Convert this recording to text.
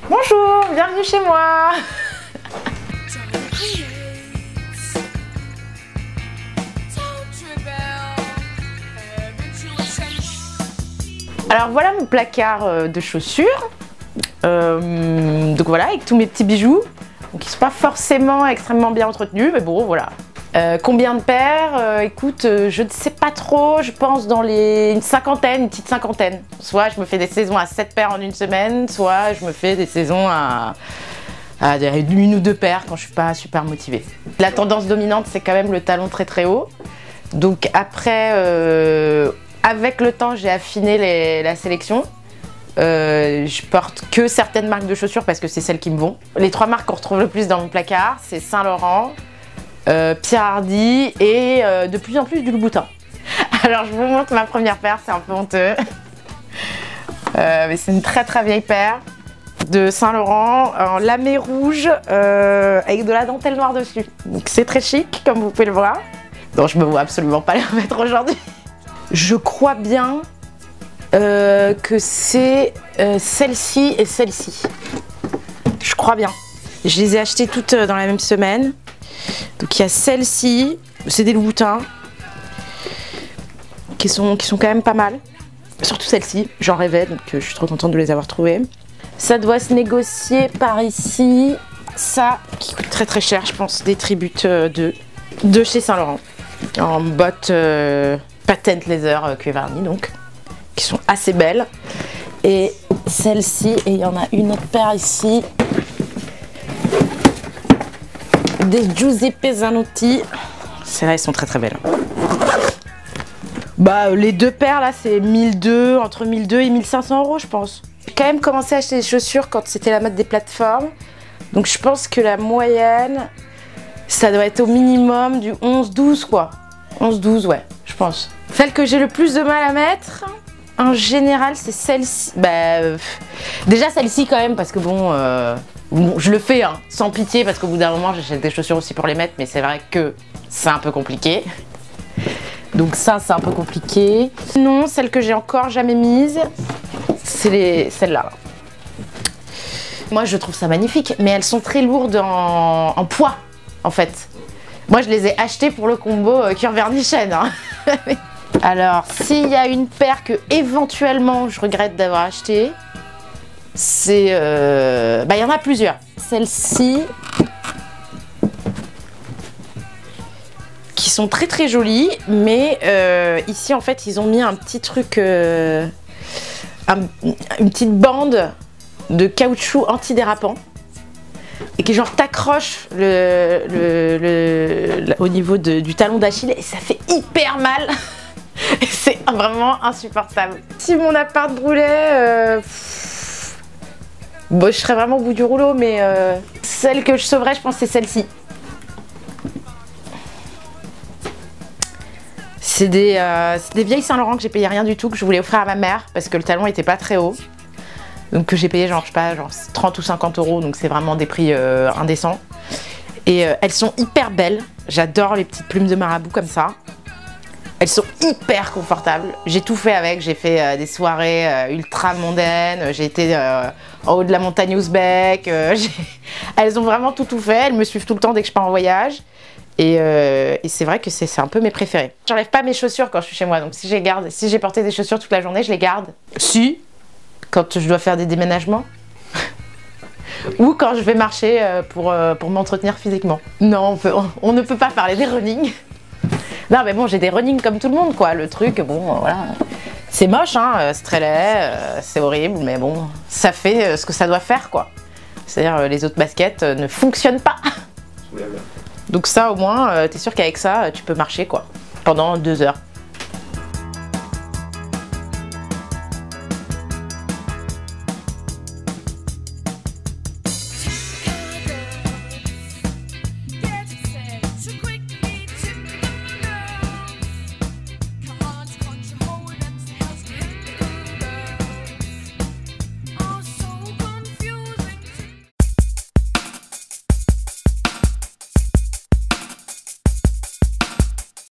Bonjour, bienvenue chez moi. Alors voilà mon placard de chaussures. Donc voilà, avec tous mes petits bijoux. Donc ils ne sont pas forcément extrêmement bien entretenus, mais bon voilà. Combien de paires? Écoute, je ne sais pas trop, je pense dans une cinquantaine, une petite cinquantaine. Soit je me fais des saisons à 7 paires en une semaine, soit je me fais des saisons à une ou deux paires quand je suis pas super motivée. La tendance dominante, c'est quand même le talon très très haut. Donc après, avec le temps, j'ai affiné la sélection. Je porte que certaines marques de chaussures parce que c'est celles qui me vont. Les 3 marques qu'on retrouve le plus dans mon placard, c'est Saint Laurent, Pierre Hardy et de plus en plus du Louboutin. Alors je vous montre ma première paire, c'est un peu honteux. Mais c'est une très très vieille paire de Saint Laurent en lamé rouge avec de la dentelle noire dessus. Donc c'est très chic comme vous pouvez le voir. Donc je me vois absolument pas les remettre aujourd'hui. Je crois bien que c'est celle-ci et celle-ci. Je crois bien. Je les ai achetées toutes dans la même semaine. Donc il y a celle-ci, c'est des Louboutins qui sont quand même pas mal. Surtout celle-ci, j'en rêvais, donc je suis trop contente de les avoir trouvées. Ça doit se négocier par ici. Ça qui coûte très très cher, je pense, des tributes de chez Saint Laurent. En bottes patent leather cuir verni donc, qui sont assez belles. Et celle-ci, et il y en a une autre paire ici. Des Giuseppe Zanotti. Celles-là, elles sont très très belles. Bah, les 2 paires là, c'est 1200, entre 1200 et 1500 euros, je pense. J'ai quand même commencé à acheter des chaussures quand c'était la mode des plateformes. Donc je pense que la moyenne, ça doit être au minimum du 11-12 quoi. 11-12, ouais, je pense. Celle que j'ai le plus de mal à mettre, en général, c'est celle-ci. Bah, déjà celle-ci quand même, parce que bon, je le fais hein, sans pitié, parce qu'au bout d'un moment, j'achète des chaussures aussi pour les mettre, mais c'est vrai que c'est un peu compliqué. Donc ça, c'est un peu compliqué. Non, celle que j'ai encore jamais mise, c'est celle-là. Moi, je trouve ça magnifique, mais elles sont très lourdes en poids, en fait. Moi, je les ai achetées pour le combo cuir verni chaîne. Hein. Alors, s'il y a une paire que éventuellement je regrette d'avoir achetée, c'est... bah, il y en a plusieurs. Celle-ci, qui sont très très jolies, mais ici, en fait, ils ont mis un petit truc, une petite bande de caoutchouc antidérapant. Et qui genre t'accroche au niveau du talon d'Achille et ça fait hyper mal. C'est vraiment insupportable. Si mon appart brûlait, bon, je serais vraiment au bout du rouleau, mais celle que je sauverais, je pense, c'est celle-ci. C'est des vieilles Saint Laurent que j'ai payé rien du tout, que je voulais offrir à ma mère parce que le talon était pas très haut. Donc que j'ai payé genre, je sais pas, genre 30 ou 50 euros, donc c'est vraiment des prix indécents. Et elles sont hyper belles, j'adore les petites plumes de marabout comme ça. Elles sont hyper confortables, j'ai tout fait avec, j'ai fait des soirées ultra mondaines, j'ai été en haut de la montagne ouzbek, elles ont vraiment tout fait, elles me suivent tout le temps dès que je pars en voyage. Et c'est vrai que c'est un peu mes préférés. J'enlève pas mes chaussures quand je suis chez moi, donc si j'ai porté des chaussures toute la journée, je les garde. Si, quand je dois faire des déménagements. Ou quand je vais marcher pour m'entretenir physiquement. Non, on ne peut pas parler des running. Non mais bon, j'ai des running comme tout le monde quoi, le truc, bon voilà. C'est moche hein, c'est très laid, c'est horrible, mais bon, ça fait ce que ça doit faire quoi. C'est-à-dire les autres baskets ne fonctionnent pas. Donc ça au moins, t'es sûr qu'avec ça, tu peux marcher quoi, pendant 2 heures.